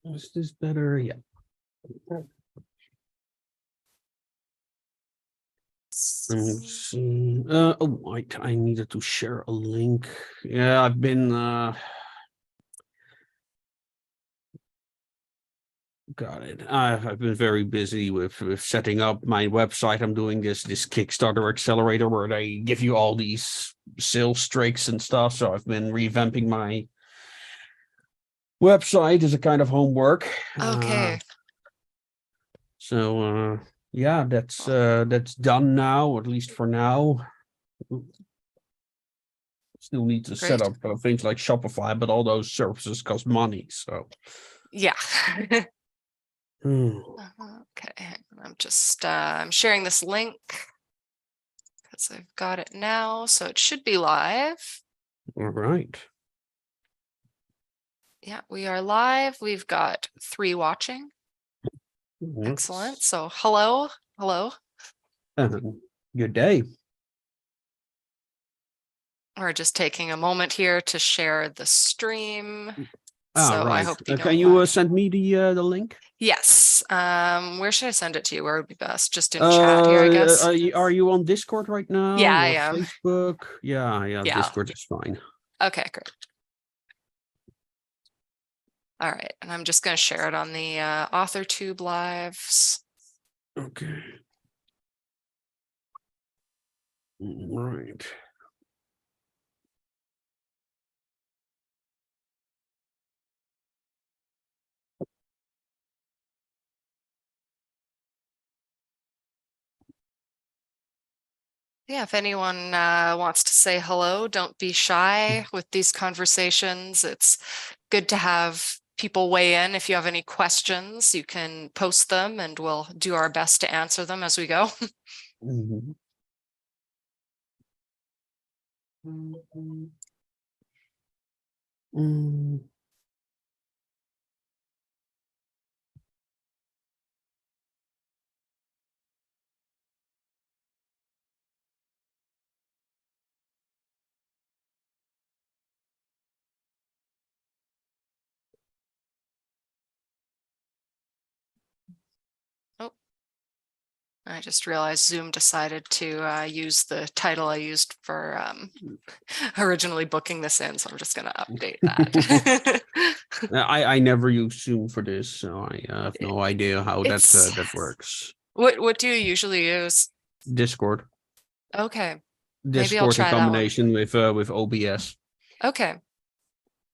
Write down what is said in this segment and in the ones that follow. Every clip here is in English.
Is this better? Yeah. I needed to share a link. Yeah, I've been got it. I've been very busy with setting up my website. I'm doing this Kickstarter accelerator where they give you all these sales streaks and stuff. So I've been revamping my website as a kind of homework. Okay. Yeah, that's done now, at least for now. Still need to set up things like Shopify, but all those services cost money. So yeah. Okay, I'm just I'm sharing this link because I've got it now, so it should be live. All right. Yeah, we are live. We've got 3 watching. Yes. Excellent. So hello. Good day. We're just taking a moment here to share the stream. So right. I hope you can you send me the link? Yes. Where should I send it to you? Where would be best? Just in chat here, I guess. Are you on Discord right now? Yeah, I am. Facebook? Yeah. Discord is fine. Okay, great. All right, and I'm just going to share it on the AuthorTube lives. Okay. All right. Yeah, if anyone wants to say hello, don't be shy with these conversations. It's good to have people weigh in. If you have any questions, you can post them and we'll do our best to answer them as we go. I just realized Zoom decided to use the title I used for originally booking this in, so I'm just going to update that. I never use Zoom for this, so I have no idea how that works. What do you usually use? Discord. Okay. Maybe I'll try in combination with OBS. Okay.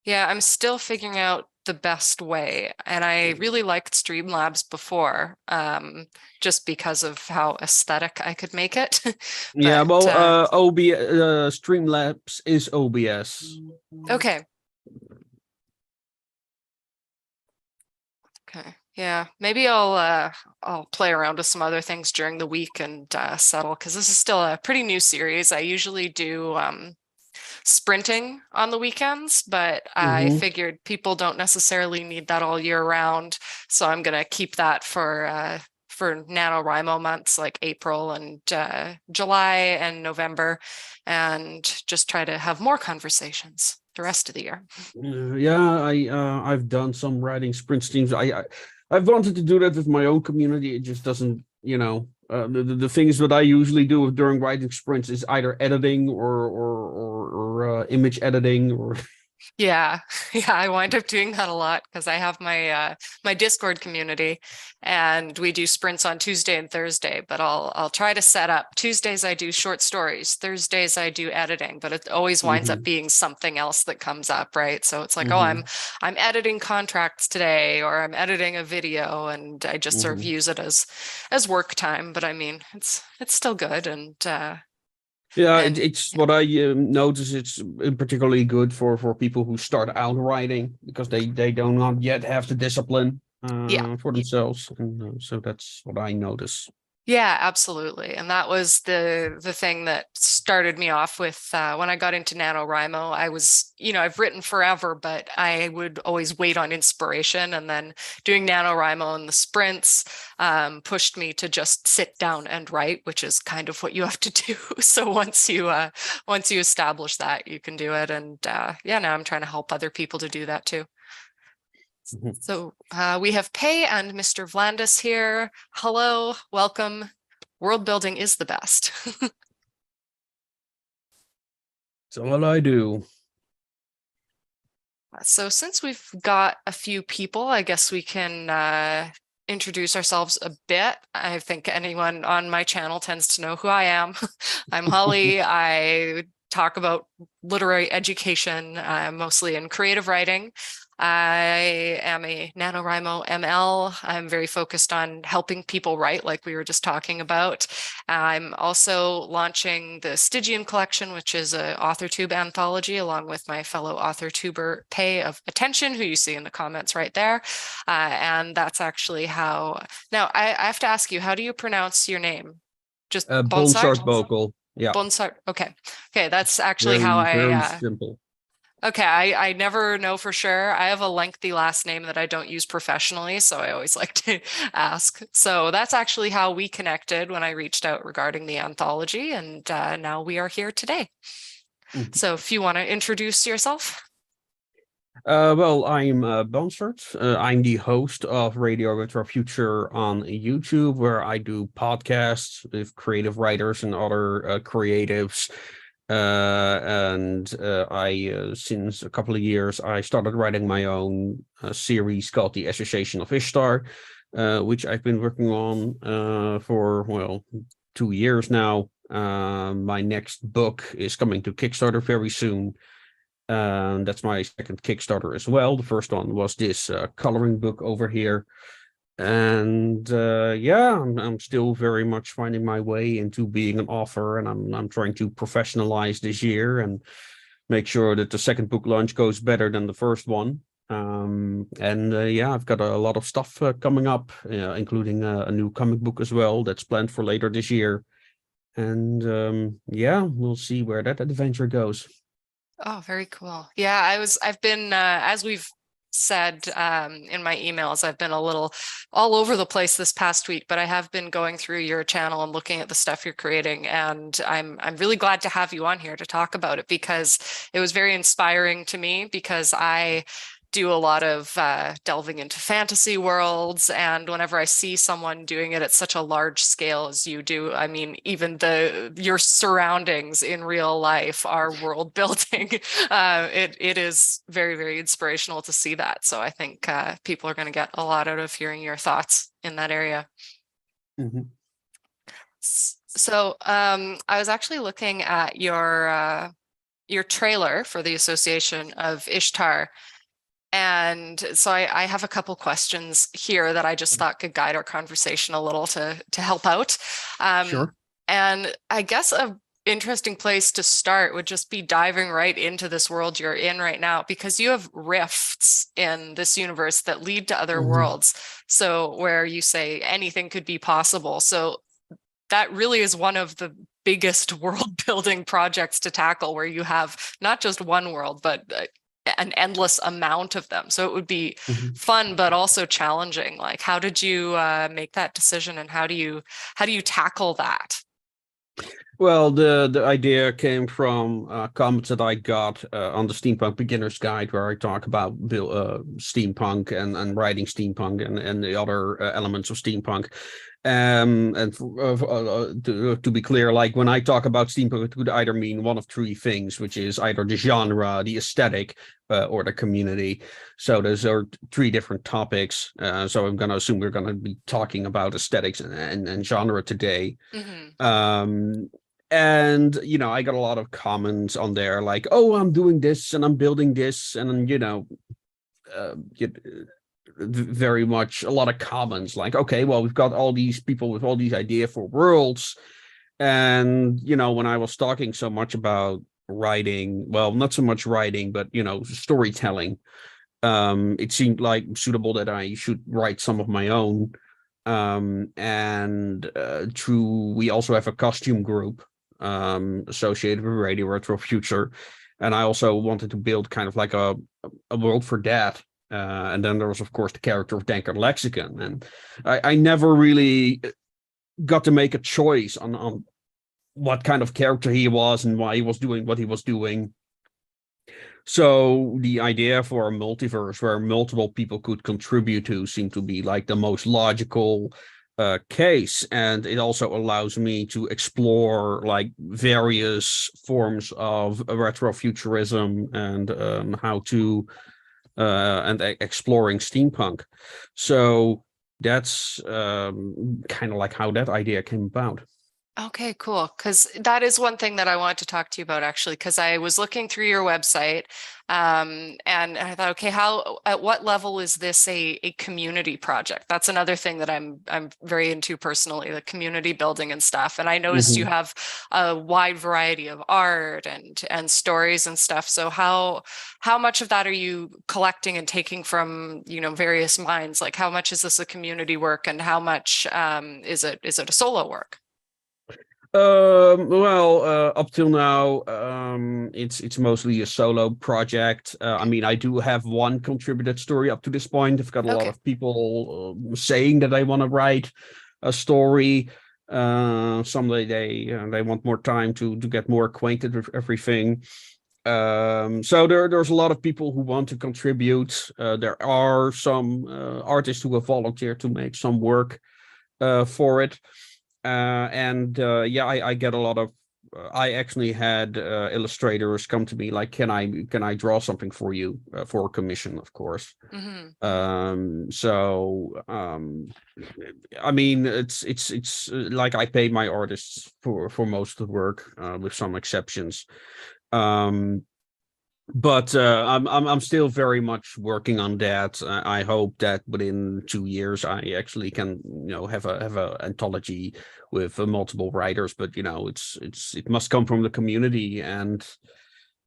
Yeah, I'm still figuring out the best way, and I really liked Streamlabs before, just because of how aesthetic I could make it. Yeah, well, Streamlabs is OBS. Okay. Okay. Yeah, maybe I'll play around with some other things during the week and settle, because this is still a pretty new series. I usually do sprinting on the weekends, but I figured people don't necessarily need that all year round, so I'm gonna keep that for NaNoWriMo months like April and July and November, and just try to have more conversations the rest of the year. Yeah, I've done some writing sprint streams. I've wanted to do that with my own community. It just doesn't, the things that I usually do during writing sprints is either editing or image editing or. Yeah, I wind up doing that a lot because I have my my Discord community, and we do sprints on Tuesday and Thursday, but I'll try to set up Tuesdays I do short stories, Thursdays I do editing, but it always winds up being something else that comes up, right? So it's like, oh, I'm editing contracts today, or I'm editing a video, and I just sort of use it as work time, but I mean, it's still good. And yeah, it's what I notice. It's particularly good for people who start out writing, because they do not yet have the discipline for themselves, and so that's what I notice. Yeah, absolutely. And that was the thing that started me off with when I got into NaNoWriMo. I was, I've written forever, but I would always wait on inspiration. And then doing NaNoWriMo and the sprints pushed me to just sit down and write, which is kind of what you have to do. So once you establish that, you can do it. And yeah, now I'm trying to help other people to do that too. So we have Pei and Mr. Vlandis here. Hello, welcome. World building is the best. So what I do. So since we've got a few people, I guess we can introduce ourselves a bit. I think anyone on my channel tends to know who I am. I'm Holly. I talk about literary education, mostly in creative writing. I am a NaNoWriMo ML. I'm very focused on helping people write, like we were just talking about. I'm also launching the Stygian collection, which is an AuthorTube anthology, along with my fellow AuthorTuber Pei of Attention, who you see in the comments right there. And that's actually how. Now, I have to ask you, how do you pronounce your name? Just Bonsart Bokel. Yeah. Bonsart. Okay. Okay. That's actually how very simple. Okay, I never know for sure. I have a lengthy last name that I don't use professionally, so I always like to ask. So that's actually how we connected when I reached out regarding the anthology, and now we are here today. So if you want to introduce yourself. Well, I'm Bonsart. I'm the host of Radio Retro Future on YouTube, where I do podcasts with creative writers and other creatives. Since a couple of years, I started writing my own series called The Association of Ishtar, which I've been working on for, well, 2 years now. My next book is coming to Kickstarter very soon. That's my second Kickstarter as well. The first one was this coloring book over here. And yeah, I'm still very much finding my way into being an author, and I'm trying to professionalize this year and make sure that the second book launch goes better than the first one. Yeah, I've got a lot of stuff coming up, including a new comic book as well that's planned for later this year. And yeah, we'll see where that adventure goes. Oh, very cool. Yeah, I've been as we've said in my emails, I've been a little all over the place this past week, but I have been going through your channel and looking at the stuff you're creating, and I'm really glad to have you on here to talk about it, because it was very inspiring to me, because I do a lot of delving into fantasy worlds, and whenever I see someone doing it at such a large scale as you do, I mean, even your surroundings in real life are world building. It is very, very inspirational to see that. So I think people are going to get a lot out of hearing your thoughts in that area. So I was actually looking at your trailer for the Association of Ishtar. And so I have a couple questions here that I just thought could guide our conversation a little to help out. Sure. And I guess a interesting place to start would just be diving right into this world you're in right now, because you have rifts in this universe that lead to other worlds. So where you say anything could be possible. So that really is one of the biggest world building projects to tackle, where you have not just one world, but an endless amount of them. So it would be fun, but also challenging. Like, how did you make that decision, and how do you tackle that? Well, the idea came from comments that I got on the Steampunk Beginner's Guide, where I talk about steampunk and writing steampunk and the other elements of steampunk. To be clear, like when I talk about steampunk, it could either mean one of three things, which is either the genre, the aesthetic, or the community. So those are three different topics. So I'm going to assume we're going to be talking about aesthetics and genre today. And, you know, I got a lot of comments on there like, oh, I'm doing this and I'm building this. And, you know, very much a lot of comments like, okay, well, we've got all these people with all these ideas for worlds. And, you know, when I was talking so much about writing, well, not so much writing, but, you know, storytelling, it seemed like suitable that I should write some of my own. We also have a costume group associated with Radio Retro Future, and I also wanted to build kind of like a world for that. And then there was, of course, the character of Dankard Lexicon, and I never really got to make a choice on what kind of character he was and why he was doing what he was doing. So the idea for a multiverse where multiple people could contribute to seemed to be like the most logical case, and it also allows me to explore like various forms of retrofuturism and how to and exploring steampunk. So that's kind of like how that idea came about. Okay, cool. Because that is one thing that I want to talk to you about actually, because I was looking through your website, and I thought, okay, at what level is this a community project? That's another thing that I'm very into personally, the community building and stuff. And I noticed you Mhm. have a wide variety of art and stories and stuff. So how much of that are you collecting and taking from, various minds? Like how much is this a community work and how much is it a solo work? Well, up till now, it's mostly a solo project. I mean, I do have one contributed story up to this point. I've got a lot Okay. of people saying that they want to write a story. Someday they want more time to get more acquainted with everything. So there's a lot of people who want to contribute. There are some artists who have volunteered to make some work for it. And yeah, I get a lot of. I actually had illustrators come to me like, can I draw something for you for a commission, of course. Hmm. So I mean, it's like I pay my artists for most of the work, with some exceptions. Um, but I'm still very much working on that. I hope that within 2 years I actually can have a anthology with multiple writers. But it must come from the community, and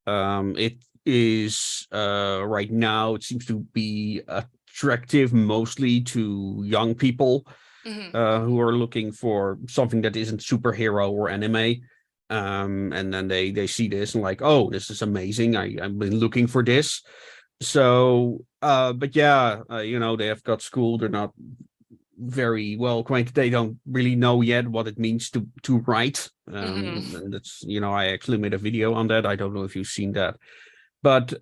it is right now it seems to be attractive mostly to young people Hmm. who are looking for something that isn't superhero or anime. And then they see this and like, oh, this is amazing. I've been looking for this. So but yeah, they have got school, they're not very well acquainted, they don't really know yet what it means to write. Hmm. And that's, I actually made a video on that. I don't know if you've seen that, but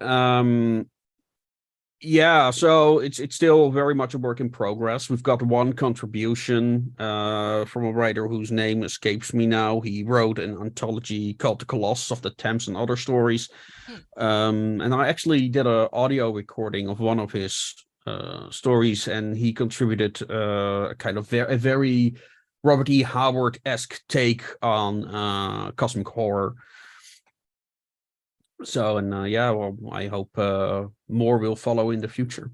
yeah, so it's still very much a work in progress. We've got one contribution from a writer whose name escapes me now. He wrote an anthology called The Colossus of the Thames and Other Stories. And I actually did an audio recording of one of his stories, and he contributed kind of a very Robert E. Howard-esque take on cosmic horror. So, and yeah, well, I hope more will follow in the future.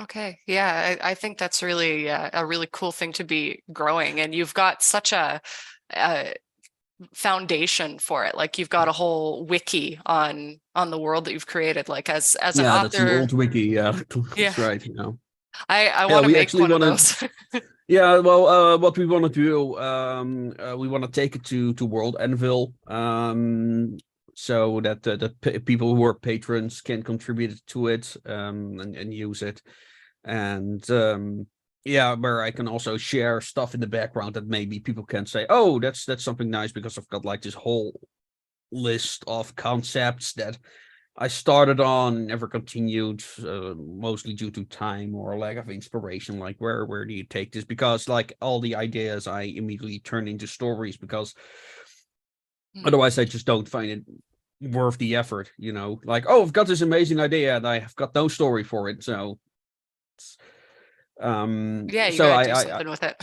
Okay. Yeah, I think that's really a really cool thing to be growing, and you've got such a foundation for it. Like you've got a whole wiki on the world that you've created. Like as an Yeah, that's the author, old wiki. Yeah, yeah, that's right. I Yeah, want to we make actually one of want to. those. Yeah, well, what we want to do, we want to take it to World Anvil, so that people who are patrons can contribute to it, and use it, and yeah, where I can also share stuff in the background that maybe people can say, oh, that's something nice, because I've got like this whole list of concepts that I started on, never continued, mostly due to time or lack of inspiration. Like, where do you take this? Because like all the ideas I immediately turn into stories, because Hmm. otherwise I just don't find it worth the effort. Like, oh, I've got this amazing idea and I have got no story for it. So Yeah, you so got to do I something with it.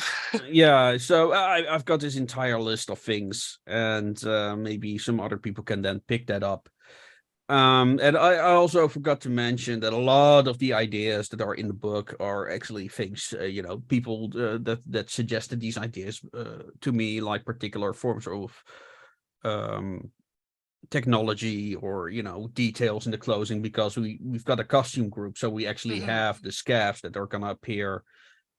yeah, so I've got this entire list of things, and maybe some other people can then pick that up. And I also forgot to mention that a lot of the ideas that are in the book are actually things, people that suggested these ideas to me, like particular forms of um, technology, or details in the clothing, because we've got a costume group, so we actually Hmm. have the scabs that are gonna appear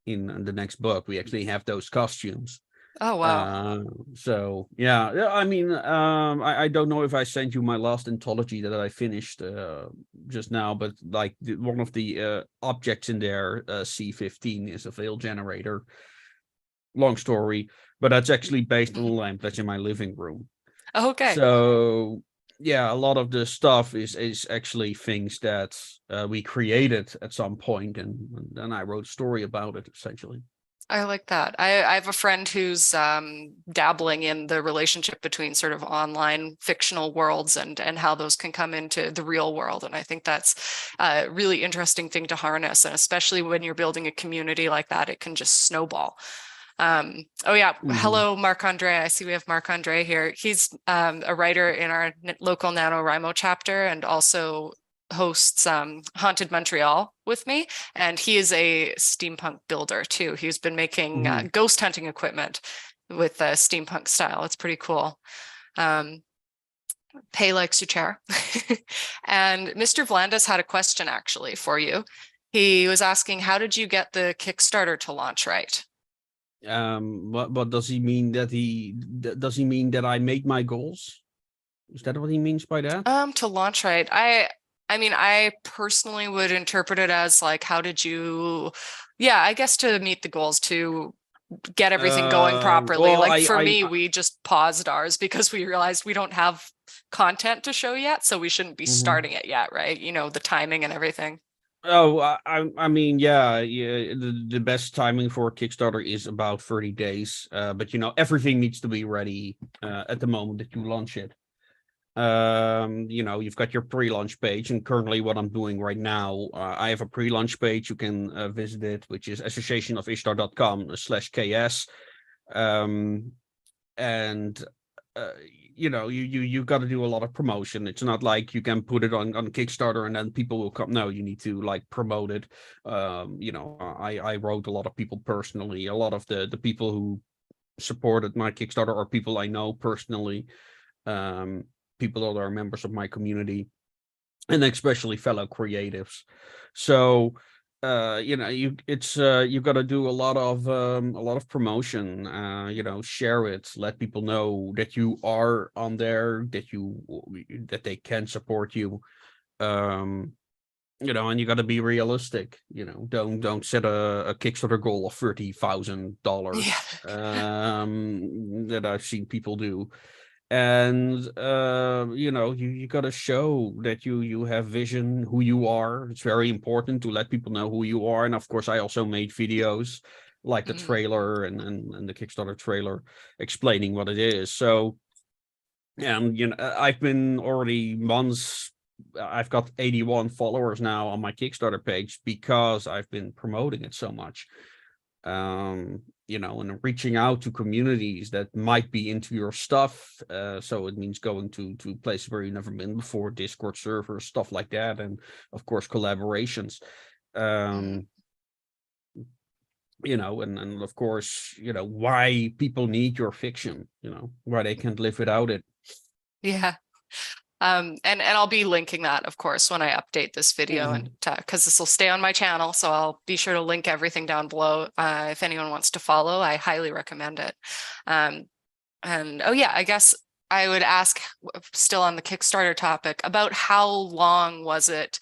in the next book. We actually have those costumes. Oh, wow. uh, so yeah, I mean, I don't know if I sent you my last anthology that I finished just now, but like one of the objects in there, C15, is a veil generator. Long story, but that's actually based on a lamp that's in my living room. Okay. So yeah, a lot of the stuff is actually things that we created at some point, and then I wrote a story about it essentially. I like that. I have a friend who's dabbling in the relationship between sort of online fictional worlds and how those can come into the real world. And I think that's a really interesting thing to harness. And especially when you're building a community like that, it can just snowball. Oh yeah. Mhm. Hello, Marc Andre. I see we have Marc Andre here. He's a writer in our local NaNoWriMo chapter and also hosts Haunted Montreal with me. And he is a steampunk builder too. He's been making Mhm. ghost hunting equipment with steampunk style. It's pretty cool. Um, Pay like Sucher. And Mr. Vlandis had a question actually for you. He was asking, how did you get the Kickstarter to launch right? What does he mean that does he mean that I make my goals? Is that what he means by that? To launch right. I mean, I personally would interpret it as like, how did you, yeah, I guess to meet the goals, to get everything going properly. Well, Like for me, we just paused ours because we realized we don't have content to show yet, so we shouldn't be Mhm. starting it yet, right? You know, the timing and everything. Oh, I mean, yeah, the best timing for a Kickstarter is about 30 days. But you know, everything needs to be ready at the moment that you launch it. You know, you've got your pre-launch page, and currently what I'm doing right now, I have a pre-launch page. You can visit it, which is associationofishtar.com/ks. And uh, you know, you got to do a lot of promotion. It's not like you can put it on Kickstarter and then people will come. No, you need to like promote it. You know, I wrote a lot of people personally. A lot of the people who supported my Kickstarter are people I know personally. Um, People that are members of my community, and especially fellow creatives. So you know, you've got to do a lot of promotion, you know, share it, let people know that you are on there, that they can support you. um you know, and you got to be realistic, you know, don't set a Kickstarter goal of $30,000 Yeah. that I've seen people do. And you know, you got to show that you have vision, who you are. It's very important to let people know who you are. And of course, I also made videos like the Mm. trailer and the Kickstarter trailer explaining what it is. So, and you know, I've been already months, I've got 81 followers now on my Kickstarter page because I've been promoting it so much. You know, and reaching out to communities that might be into your stuff. So it means going to places where you've never been before, Discord servers, stuff like that, and of course collaborations. Mm. Um, you know, and of course, you know, why people need your fiction, you know, why they can't live without it. Yeah. And I'll be linking that, of course, when I update this video, and Mhm. because this will stay on my channel, so I'll be sure to link everything down below. If anyone wants to follow, I highly recommend it. Um, and oh yeah, I guess I would ask, still on the Kickstarter topic, about how long was it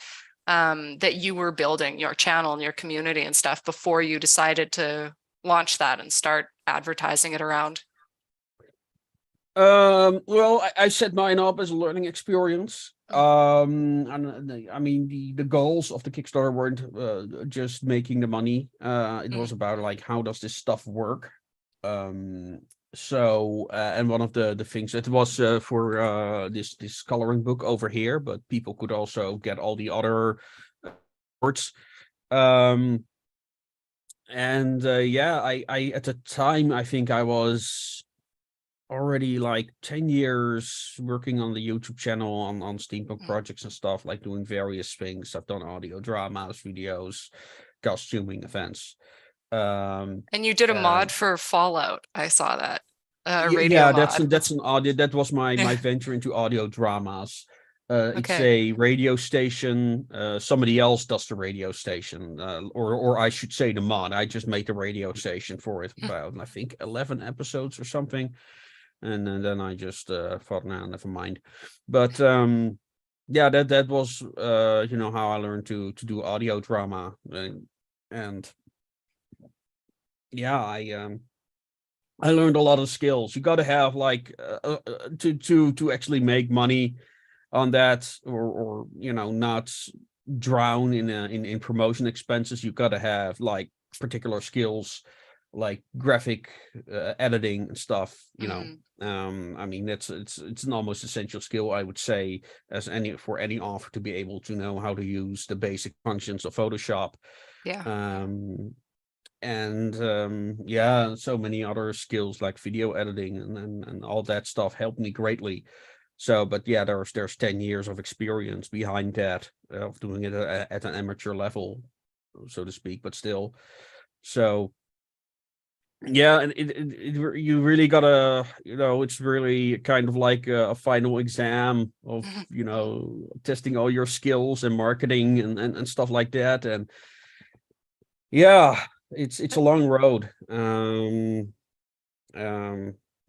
that you were building your channel and your community and stuff before you decided to launch that and start advertising it around? Well, I set mine up as a learning experience. And I mean, the goals of the Kickstarter weren't just making the money. It Mm-hmm. was about like, how does this stuff work? So and one of the things, it was for this coloring book over here, but people could also get all the other words. Um, and yeah, I at the time, I think I was already like 10 years working on the YouTube channel on steampunk projects and stuff, like doing various things. I've done audio dramas, videos, costuming events. Um And you did a mod and for Fallout. I saw that. A radio yeah, that's mod. an audio, that was Yeah. my venture into audio dramas. It's Okay. a radio station. Somebody else does the radio station, or I should say the mod. I just made the radio station for it, about I think 11 episodes or something. And then I just thought, nah, never mind. But yeah, that was you know, how I learned to do audio drama. And yeah, I learned a lot of skills. You got to have like to actually make money. on that, or not drown in promotion expenses. You got to have like particular skills like graphic editing and stuff. I mean, it's an almost essential skill, I would say, as for any author to be able to know how to use the basic functions of Photoshop. Yeah. Yeah, so many other skills like video editing and all that stuff helped me greatly. So, but yeah, there's 10 years of experience behind that, of doing it at an amateur level, so to speak, but still. So yeah, and you really gotta, it's really kind of like a final exam of, testing all your skills and marketing and stuff like that. And yeah, it's a long road.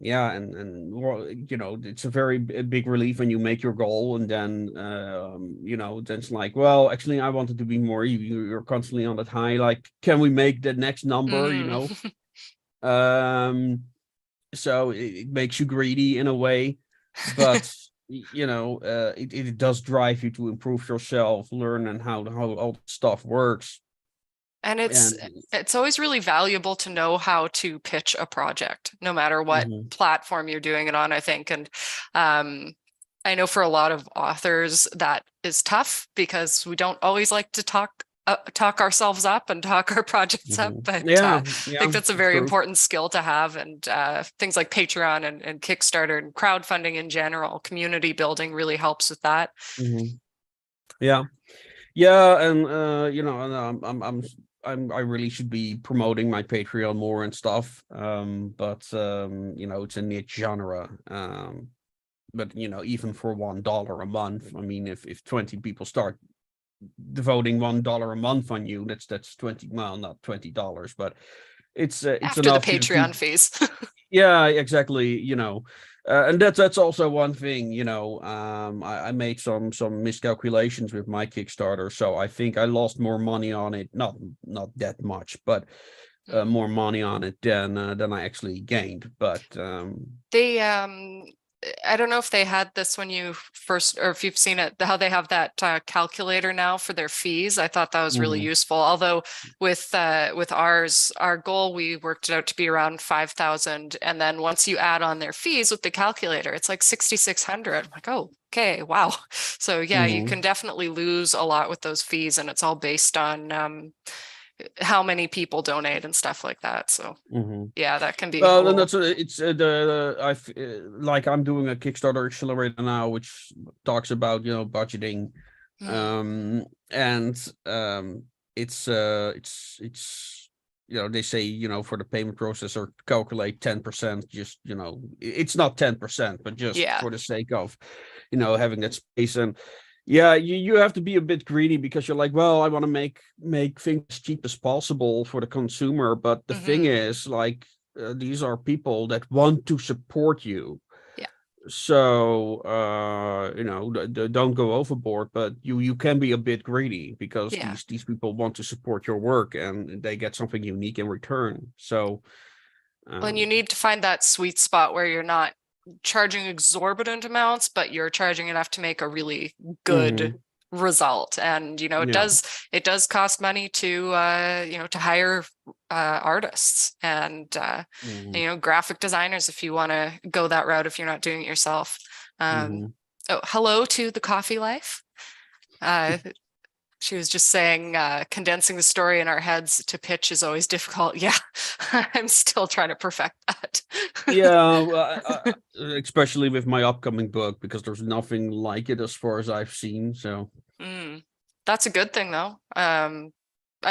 Yeah, and well, it's a very big relief when you make your goal, and then then it's like, well, actually, I wanted to be more. You're constantly on that high, like, can we make the next number? So it makes you greedy in a way, but it does drive you to improve yourself, learn and how all stuff works. And And it's always really valuable to know how to pitch a project, no matter what platform you're doing it on, I think. And I know for a lot of authors that is tough because we don't always like to talk ourselves up and talk our projects up. But I think that's a very important skill to have. And things like Patreon and Kickstarter and crowdfunding in general, community building really helps with that. Yeah, and I really should be promoting my Patreon more and stuff. But it's a niche genre. But even for $1 a month, I mean, if 20 people start devoting $1 a month on you, that's 20, well, not $20, but it's after enough the Patreon fees. Yeah, exactly. And that's also one thing. I made some miscalculations with my Kickstarter, so I think I lost more money on it. Not that much, but more money on it than I actually gained. But I don't know if they had this when you first, or if you've seen it, how they have that calculator now for their fees. I thought that was really useful. Although with our goal, we worked it out to be around 5,000, and then once you add on their fees with the calculator, it's like 6,600. I'm like, oh, okay, wow. So yeah, you can definitely lose a lot with those fees, and it's all based on how many people donate and stuff like that. So yeah, that can be well, cool. and that's like, I'm doing a Kickstarter accelerator now, which talks about budgeting, and it's they say for the payment processor, calculate 10%. Just it's not 10%, but just for the sake of having that space. And yeah, you have to be a bit greedy, because you're like, well, I want to make things as cheap as possible for the consumer. But the thing is, like, these are people that want to support you. Yeah. So, don't go overboard, but you can be a bit greedy, because these people want to support your work and they get something unique in return. So, and you need to find that sweet spot where you're not charging exorbitant amounts, but you're charging enough to make a really good result. And it does cost money to to hire artists and graphic designers if you want to go that route, if you're not doing it yourself. Oh, hello to the coffee life. She was just saying, condensing the story in our heads to pitch is always difficult. Yeah, I'm still trying to perfect that. Yeah, especially with my upcoming book, because there's nothing like it as far as I've seen. So that's a good thing, though. I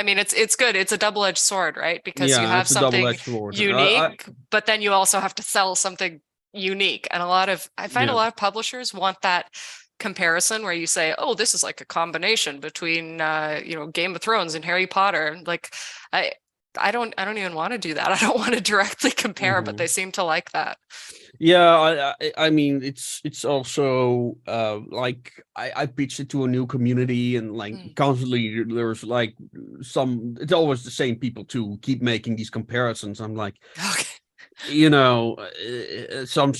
mean, it's good. It's a double-edged sword, right? Because you have something unique, but then you also have to sell something unique. And I find a lot of publishers want that comparison where you say, oh, this is like a combination between Game of Thrones and Harry Potter. Like I don't even want to do that. I don't want to directly compare, but they seem to like that. Yeah, I mean, it's also like I pitched it to a new community, and like constantly there's like it's always the same people to keep making these comparisons. I'm like, okay. you know, some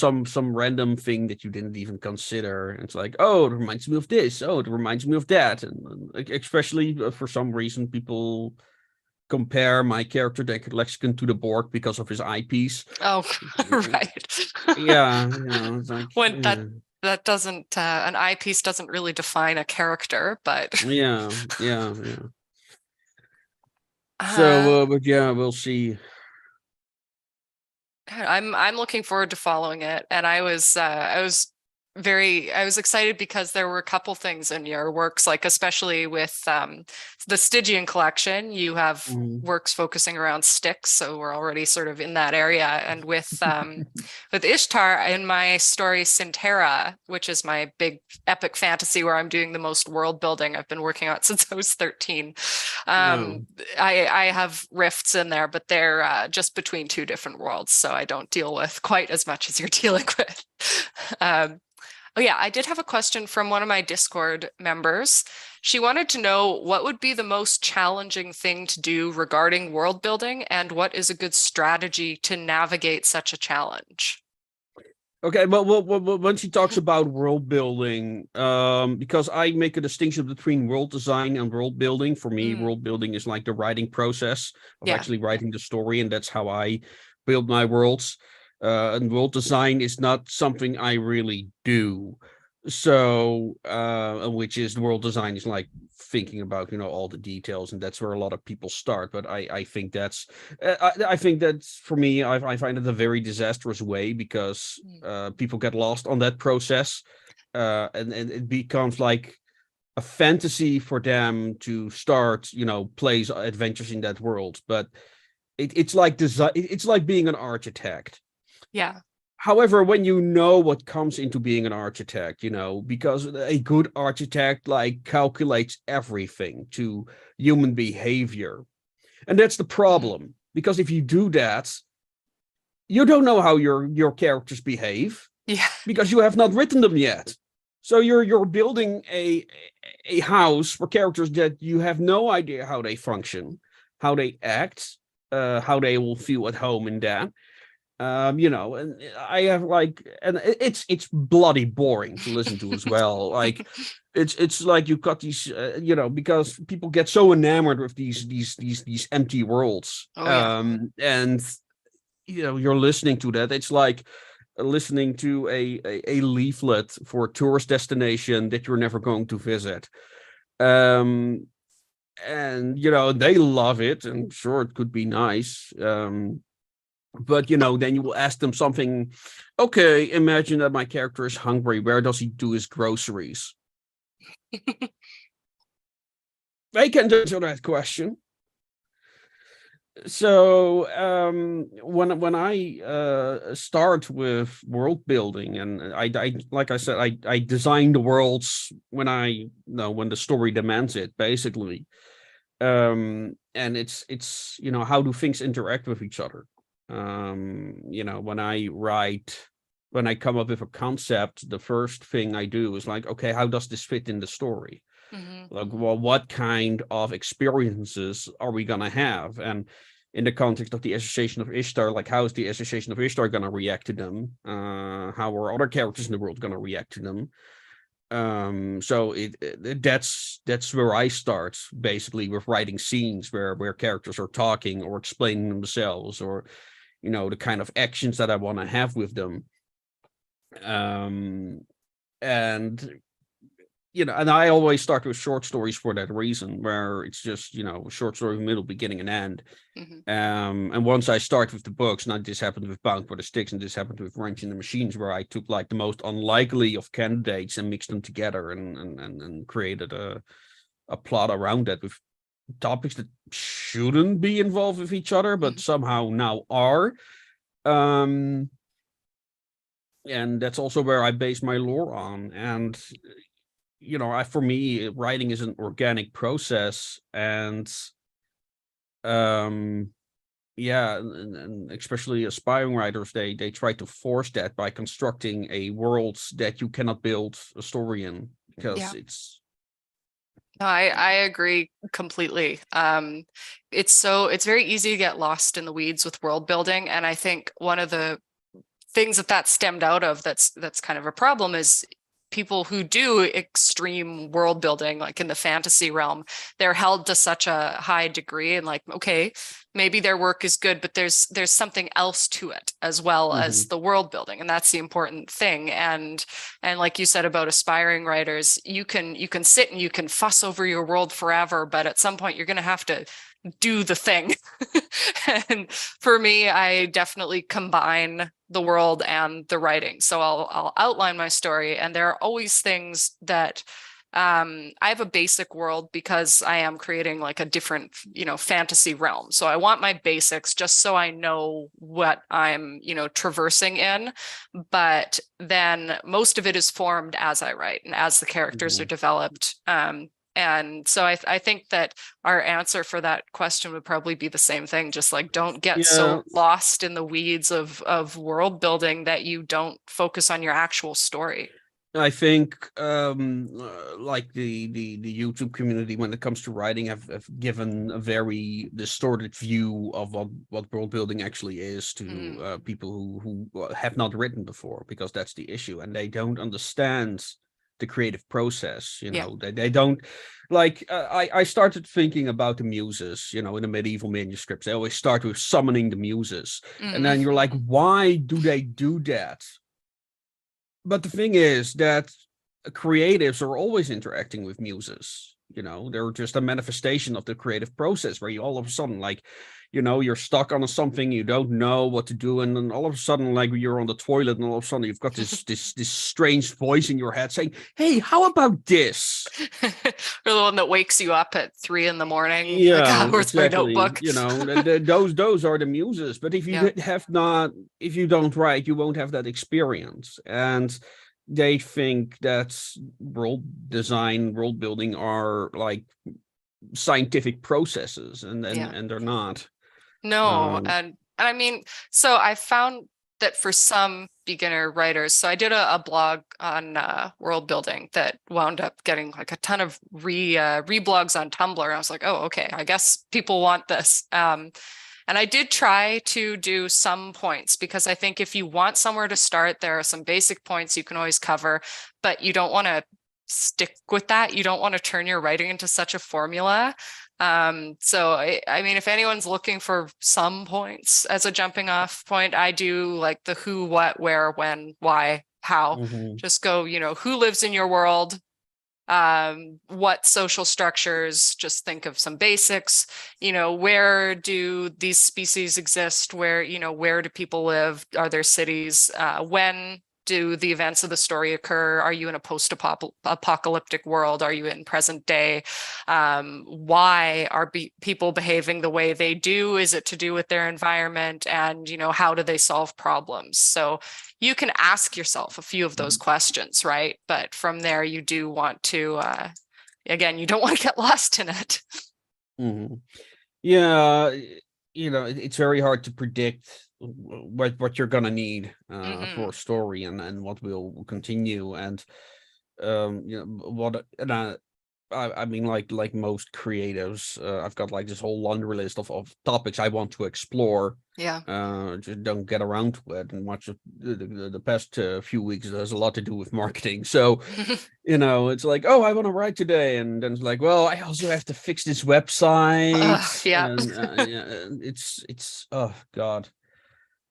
random thing that you didn't even consider. It's like, oh, it reminds me of this. Oh, it reminds me of that. And especially for some reason, people compare my character deck lexicon to the Borg because of his eyepiece. Oh, right. Yeah, you know, it's like, When yeah, that doesn't an eyepiece doesn't really define a character, but yeah, yeah, yeah. uh, So, but yeah, we'll see. I'm looking forward to following it, and I was excited because there were a couple things in your works, like especially with the Stygian collection, you have Mhm. works focusing around sticks, so we're already sort of in that area. And with Ishtar in my story Sinterra, which is my big epic fantasy where I'm doing the most world building I've been working on since I was 13. No. I have rifts in there, but they're just between two different worlds, so I don't deal with quite as much as you're dealing with. Um, oh yeah, I did have a question from one of my Discord members. She wanted to know what would be the most challenging thing to do regarding world building, and what is a good strategy to navigate such a challenge. Okay, well, when she talks about world building, because I make a distinction between world design and world building. For me, Mm, world building is like the writing process of yeah, actually writing the story, and that's how I build my worlds. And world design is not something I really do. So, which is world design is like thinking about, you know, all the details, and that's where a lot of people start. But I think that's I think that's for me. I find it a very disastrous way because mm, people get lost on that process, and it becomes like a fantasy for them to start, you know, plays adventures in that world. But it's like design. It's like being an architect. yeah, However, when you know what comes into being an architect, you know, because a good architect like calculates everything to human behavior, and that's the mm, problem. Because if you do that, you don't know how your characters behave yeah, because you have not written them yet. So you're building a house for characters that you have no idea how they function, how they act, how they will feel at home in that. You know, and I have like, and it's bloody boring to listen to as well. Like, it's like you got these, you know, because people get so enamored with these empty worlds, oh yeah, and you know, you're listening to that. It's like listening to a leaflet for a tourist destination that you're never going to visit. Um, and you know, they love it, and sure, it could be nice. But you know, then you will ask them something. Okay, imagine that my character is hungry. Where does he do his groceries? They can answer that question. So when I start with world building, and I like I said, I design the worlds when I, you know, when the story demands it, basically. And it's you know, how do things interact with each other? You know, when I write, when I come up with a concept, the first thing I do is like, okay, how does this fit in the story? hmm Like, well, what kind of experiences are we gonna have? And in the context of the Association of Ishtar, like, how is the Association of Ishtar gonna react to them? How are other characters in the world gonna react to them? So that's where I start, basically, with writing scenes where characters are talking or explaining themselves, or you know, the kind of actions that I want to have with them. um and you know, and I always start with short stories for that reason, where it's just, you know, a short story, middle, beginning, and end. hmm And once I start with the books, now this happened with Bound for the Sticks, and this happened with Wrenching the Machines, where I took like the most unlikely of candidates and mixed them together, and created a plot around that with topics that shouldn't be involved with each other, but somehow now are. Um, and that's also where I base my lore on. And you know, for me, writing is an organic process, and um yeah, and especially aspiring writers, they try to force that by constructing a world that you cannot build a story in, because yeah. it's No, I agree completely. It's very easy to get lost in the weeds with world building, and I think one of the things that stemmed out of that's kind of a problem is people who do extreme world building, like in the fantasy realm, they're held to such a high degree, and like, okay, maybe their work is good, but there's something else to it as well as Hmm. the world building, and that's the important thing. And like you said about aspiring writers, you can sit and you can fuss over your world forever, but at some point you're going to have to do the thing. And for me, I definitely combine the world and the writing. So I'll outline my story, and there are always things that I have a basic world because I am creating like a different, fantasy realm. So I want my basics just so I know what I'm, traversing in. But then most of it is formed as I write and as the characters are Hmm. developed. And so I think that our answer for that question would probably be the same thing. Just like, don't get so Yeah, lost in the weeds of world building that you don't focus on your actual story. I think like the YouTube community when it comes to writing have given a very distorted view of what world building actually is to Mm, people who have not written before, because that's the issue, and they don't understand the creative process. yeah. They don't like I started thinking about the muses, in the medieval manuscripts. They always start with summoning the muses, and Mm, then you're like, why do they do that? But the thing is that creatives are always interacting with muses. They're just a manifestation of the creative process where you all of a sudden, like, you're stuck on something, you don't know what to do, and then all of a sudden, like, you're on the toilet, and all of a sudden you've got this strange voice in your head saying, "Hey, how about this?" or the one that wakes you up at 3 in the morning, like, Yeah, ah, where's my exactly. notebook? Those are the muses. But if Yeah. you have not, if you don't write, you won't have that experience. And they think that world design, world building are like scientific processes, and Yeah. and they're not. No, Um, and I mean, so I found that for some beginner writers, so I did a blog on world building that wound up getting like a ton of reblogs on Tumblr. I was like, oh, okay, I guess people want this. And I did try to do some points because I think if you want somewhere to start, there are some basic points you can always cover, but you don't want to stick with that. You don't want to turn your writing into such a formula. So I mean, if anyone's looking for some points as a jumping off point, I do like the who, what, where, when, why, how. mhm. Just go, who lives in your world? What social structures, just think of some basics, where do these species exist? Where do people live? Are there cities? When do the events of the story occur? Are you in a post-apocalyptic world? Are you in present day? Why are people behaving the way they do? Is it to do with their environment? And, how do they solve problems? So you can ask yourself a few of those questions, right? But from there, you do want to, again, you don't want to get lost in it. Mhm. Yeah, it's very hard to predict what you're gonna need for a Mm-mm. story, and what will continue, and what and I mean, like most creatives, I've got like this whole laundry list of topics I want to explore. Yeah. Just don't get around to it. And much of the past few weeks has a lot to do with marketing. So, it's like, oh, I want to write today, and then it's like, well, I also have to fix this website, Yeah. and yeah, it's oh God.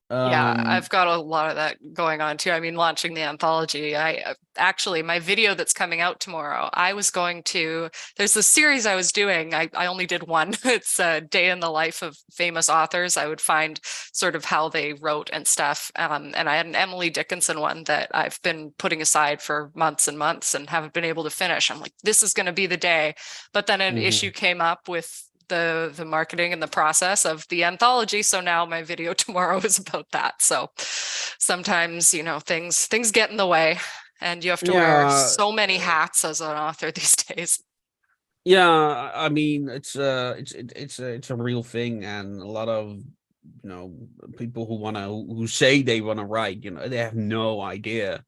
Yeah, Um, I've got a lot of that going on too. I mean, launching the anthology. I actually, my video that's coming out tomorrow, there's this series I was doing. I only did one. It's a day in the life of famous authors. I would find sort of how they wrote and stuff. And I had an Emily Dickinson one that I've been putting aside for months and months and haven't been able to finish. I'm like, this is going to be the day. But then an issue mhm. came up with the marketing and the process of the anthology. So now my video tomorrow is about that. So sometimes, things get in the way, and you have to wear Yeah, so many hats as an author these days. yeah. I mean, it's a real thing, and a lot of you know people who say they want to write, they have no idea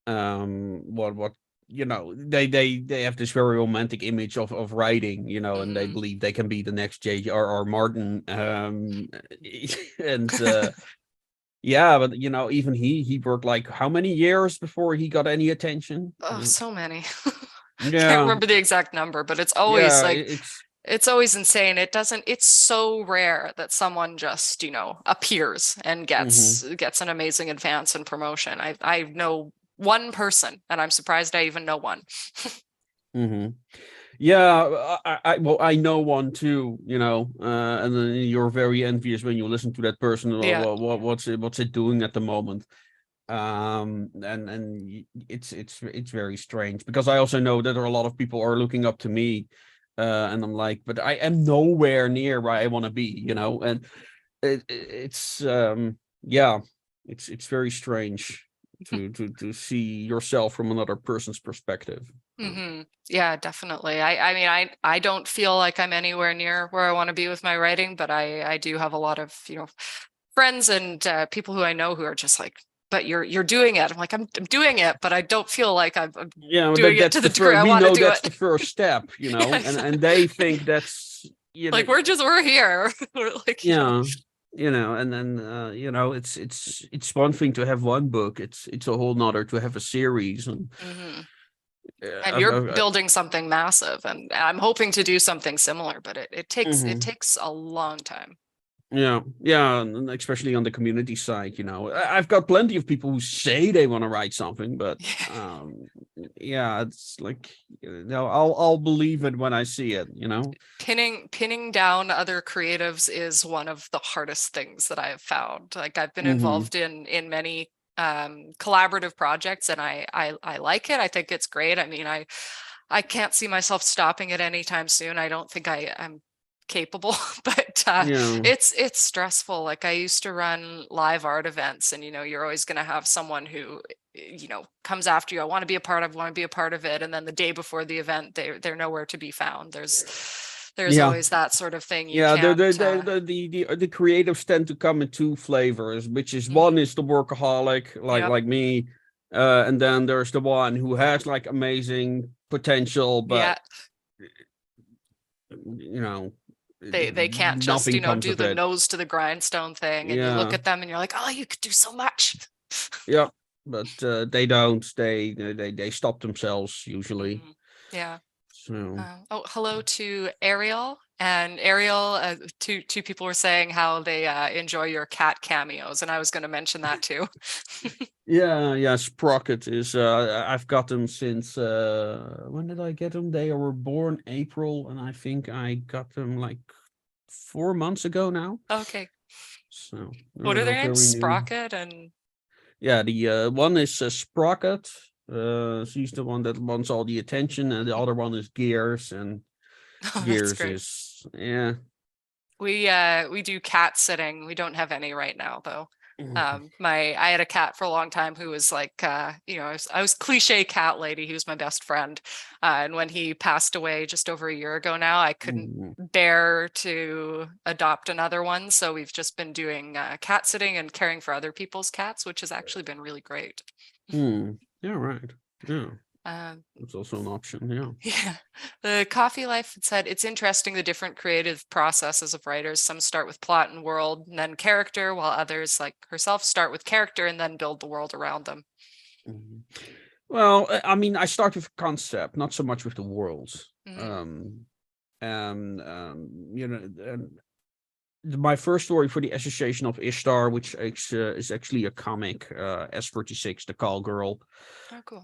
what they have this very romantic image of writing, and they believe they can be the next J.R.R. Martin. And yeah, but even he worked like how many years before he got any attention? Oh, so many. Can't Yeah, remember the exact number, but it's always yeah, like it's always insane. It's so rare that someone just, appears and mhm, gets an amazing advance and promotion. I know one person, and I'm surprised I even know one. mhm. Yeah, well, I know one too, and then you're very envious when you listen to that person. Yeah. What's it doing at the moment? And it's very strange because I also know that there are a lot of people are looking up to me, and I'm like, but I am nowhere near where I want to be, and it's yeah, it's very strange to see yourself from another person's perspective. Yeah, definitely. I mean, I don't feel like I'm anywhere near where I want to be with my writing, but I do have a lot of, friends and people who I know who are just like, but you're doing it. I'm like, I'm doing it, but I don't feel like I'm Yeah, doing it that's to the the degree first. I We want to know do that's it. the first step, Yeah, and exactly. they think that's Like we're here. We're like, yeah, and then it's one thing to have one book. It's a whole nother to have a series, and Mhm. uh, And I've, you're I've, building something massive, and I'm hoping to do something similar, but it mhm. takes a long time. Yeah, and especially on the community side, I've got plenty of people who say they want to write something, but yeah, it's like, I'll believe it when I see it. Pinning down other creatives is one of the hardest things that I have found. Like I've been Hmm. involved in many collaborative projects, and I like it. I think it's great. I mean, I can't see myself stopping it anytime soon. I don't think I'm capable, but Yeah, it's stressful. Like I used to run live art events, and you're always going to have someone who comes after you. I want to be a part of, want to be a part of it, and then the day before the event, they're nowhere to be found. There's yeah. always that sort of thing. You Yeah, the can't. the, the the the the creatives tend to come in two flavors, which is one Mhm. is the workaholic, Yep. like me, and then there's the one who has like amazing potential, but Yeah. you know, They can't just, nothing comes do of the it. nose to the grindstone thing, and you look Yeah, at them and you're like, oh, you could do so much. yeah, but they don't. They stop themselves usually. Yeah. So Oh, hello to Ariel. And Ariel, two people were saying how they enjoy your cat cameos, and I was going to mention that too. yeah, Sprocket is. I've got them since. When did I get them? They were born April, and I think I got them like 4 months ago now. Okay. So What are they're their names? very new. Sprocket and Yeah, the one is Sprocket. She's the one that wants all the attention, and the other one is Gears, and oh, that's Gears great. is yeah. We do cat sitting. We don't have any right now though. I had a cat for a long time who was like I was cliche cat lady. He was my best friend. And when he passed away just over a year ago now, I couldn't bear to adopt another one. So we've just been doing cat sitting and caring for other people's cats, which has actually been really great. Yeah, right. Yeah, Um, it's also an option. Yeah. Yeah, the Coffee Life said it's interesting the different creative processes of writers. Some start with plot and world and then character, while others, like herself, start with character and then build the world around them. Mhm. Well, I mean, I start with concept, not so much with the worlds. Mhm. And my first story for the Association of Ishtar, which is actually a comic, S46, the Call Girl, Oh, cool.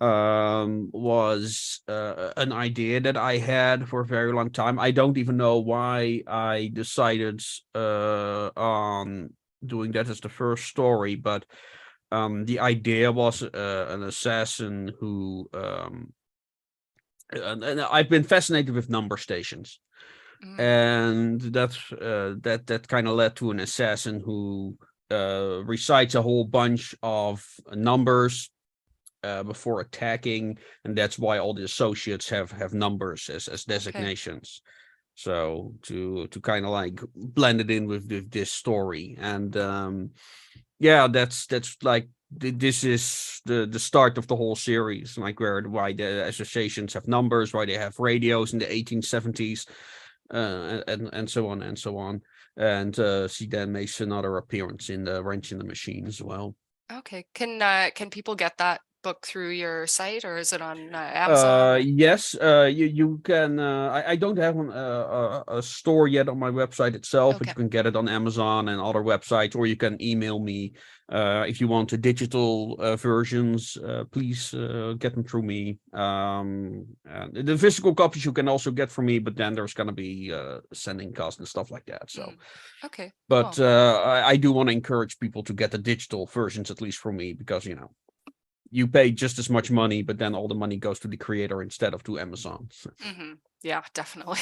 was an idea that I had for a very long time. I don't even know why I decided on doing that as the first story, but the idea was an assassin who and I've been fascinated with number stations, Mm, and that kind of led to an assassin who recites a whole bunch of numbers before attacking, and that's why all the associates have numbers as okay. designations. So to kind of like blend it in with this story, and yeah, that's like this is the start of the whole series, like why the associations have numbers, why they have radios in the 1870s, and so on and so on. And she then makes another appearance in the Wrench in the Machine as well. Okay. Can people get that book through your site, or is it on Amazon? Yes, you can. I don't have a store yet on my website itself, but Okay. you can get it on Amazon and other websites, or you can email me if you want the digital versions. Please get them through me. And the physical copies you can also get from me, but then there's gonna be sending costs and stuff like that. So, Okay, but cool. I do want to encourage people to get the digital versions at least from me, because you pay just as much money, but then all the money goes to the creator instead of to Amazon. Yeah, definitely.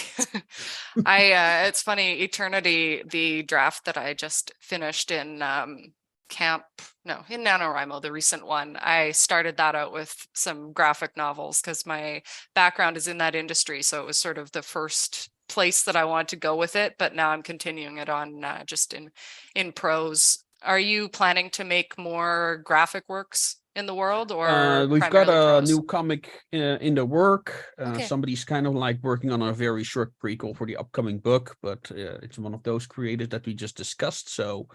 It's funny, Eternity, the draft that I just finished in in NaNoWriMo, the recent one, I started that out with some graphic novels because my background is in that industry. So it was sort of the first place that I wanted to go with it, but now I'm continuing it on just in prose. Are you planning to make more graphic works in the world, or We've got primarily a prose? new comic in the work. Okay. Somebody's kind of like working on a very short prequel for the upcoming book, but it's one of those created that we just discussed. So,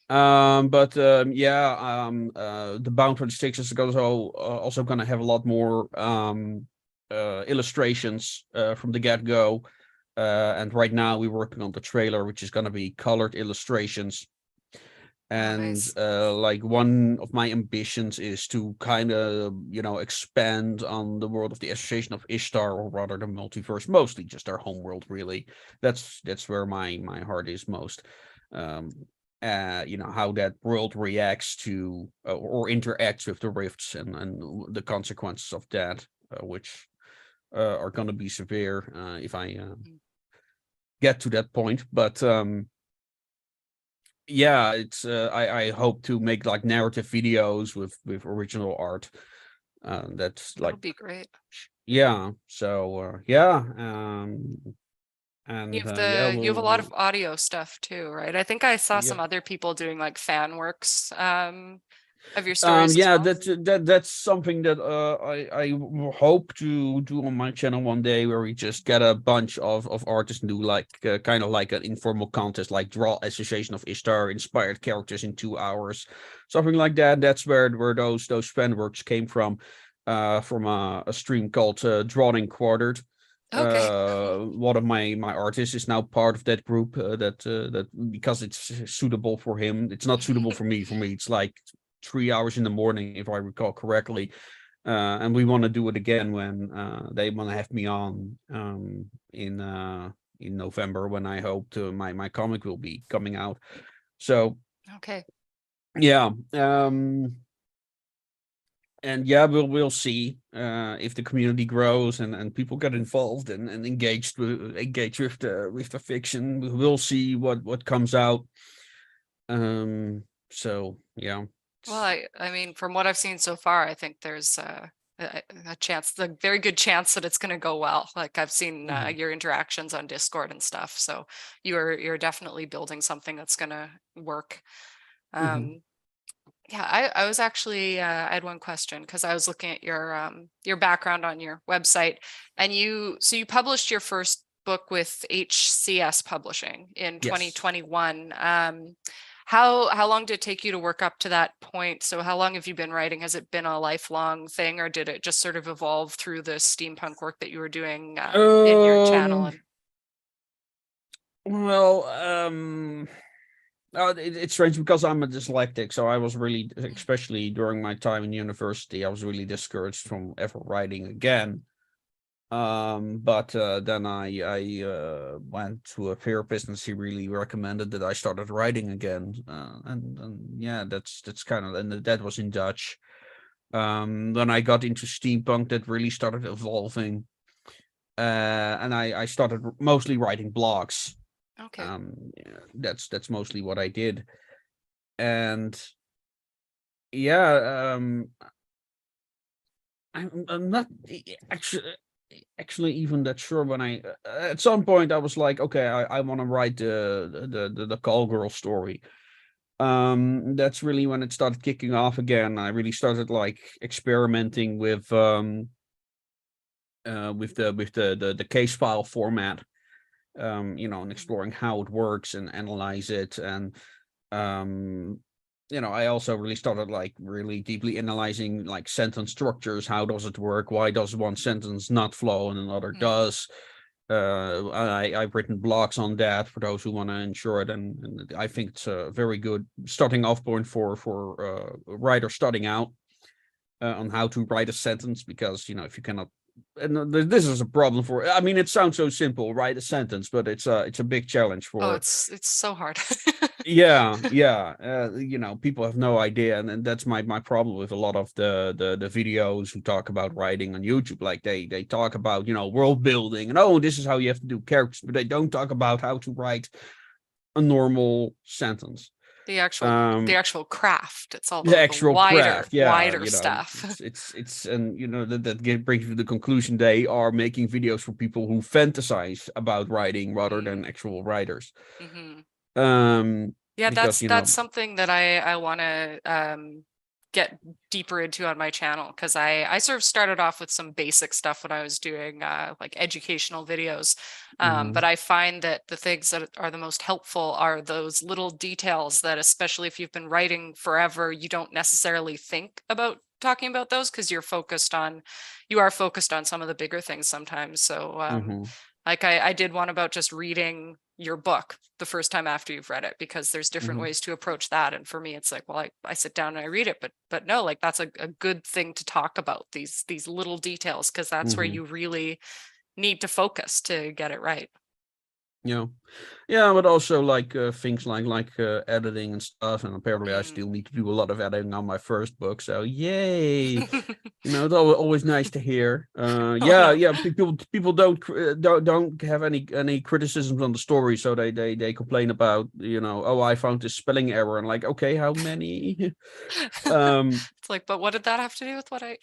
the Bound for the Sticks is also going to have a lot more illustrations from the get-go. And right now we're working on the trailer, which is going to be colored illustrations. And nice. like one of my ambitions is to kind of expand on the world of the Association of Ishtar, or rather the multiverse, mostly just our home world, really. That's where my heart is most. How that world reacts to or interacts with the rifts, and the consequences of that, which are going to be severe if I get to that point. But yeah, it's I hope to make like narrative videos with original art. That's That like, would be great. yeah. So and yeah, You have a lot of we'll audio stuff too, right? I think I saw yeah. some other people doing like fan works of your stories as Yeah, well. that's something that I hope to do on my channel one day, where we just get a bunch of artists and do like kind of like an informal contest, like draw Association of Ishtar inspired characters in 2 hours, something like that. That's where those fan works came from a stream called Drawing Quartered. Okay. One of my artists is now part of that group, that because it's suitable for him. It's not suitable for me. For me, it's like 3 hours in the morning, if I recall correctly. And we want to do it again when they want to have me on in November, when I hope my comic will be coming out. So Okay. yeah, and yeah, we'll see if the community grows and people get involved and engage with the fiction. We'll see what comes out. So yeah. Well, I mean, from what I've seen so far, I think there's a chance, the very good chance that it's going to go well. Like I've seen your interactions on Discord and stuff, so you're definitely building something that's going to work. Mhm. Yeah, I was actually I had one question because I was looking at your background on your website, and you published your first book with HCS Publishing in Yes. 2021. How long did it take you to work up to that point? So how long have you been writing? Has it been a lifelong thing, or did it just sort of evolve through the steampunk work that you were doing in your channel? Um. Well, it's strange because I'm a dyslexic, so I was really, especially during my time in university, I was really discouraged from ever writing again. But then I went to a therapist, and she really recommended that I started writing again. And yeah, that's kind of, and that was in Dutch. Then I got into steampunk, that really started evolving. And I started mostly writing blogs. Okay. Yeah, that's mostly what I did. And yeah, I'm not actually even that sure. When I at some point I was like, okay, I want to write the call girl story. That's really when it started kicking off again. I really started like experimenting with the case file format, and exploring how it works and analyze it. And um I also really started like really deeply analyzing like sentence structures. How does it work? Why does one sentence not flow and another Mm. does? I've written blogs on that for those who want to ensure it, and I think it's a very good starting off point for writers starting out on how to write a sentence. Because if you cannot, and this is a problem for, I mean, it sounds so simple, write a sentence, but it's a big challenge Oh, for. it's so hard. Yeah. People have no idea, and that's my problem with a lot of the videos who talk about writing on YouTube. Like they talk about world building and, oh, this is how you have to do characters, but they don't talk about how to write a normal sentence. The actual the Um, actual craft. It's all the the actual wider craft, yeah, wider stuff. it's and brings you to the conclusion they are making videos for people who fantasize about writing rather than Mm. actual writers. Hmm. Um, Yeah, because that's something that I want to get deeper into on my channel, because I sort of started off with some basic stuff when I was doing like educational videos. But mhm, I find that the things that are the most helpful are those little details that, especially if you've been writing forever, you don't necessarily think about talking about those, because you are focused on some of the bigger things sometimes. So mhm, like I did one about just reading your book the first time after you've read it, because there's different mhm, ways to approach that. And for me, it's like, well, I sit down and I read it, but no, like that's a good thing to talk about, these little details, because that's where mhm. you really need to focus to get it right. Yeah. Yeah, but also like things like editing and stuff. And apparently, I Mm. still need to do a lot of editing on my first book. So yay! It's always nice to hear. Oh Yeah, no. yeah. People don't have any criticisms on the story, so they complain about oh, I found this spelling error, and like, okay, how many? um It's like, but what did that have to do with what I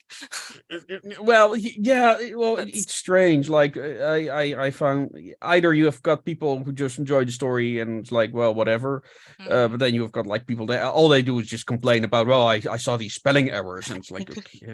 Well, yeah. Well, that's it's strange. Like I found either you have got people who just enjoy the story and it's like, well, whatever. mhm. But then you've got like people that all they do is just complain about, well, I saw these spelling errors, and it's like, okay.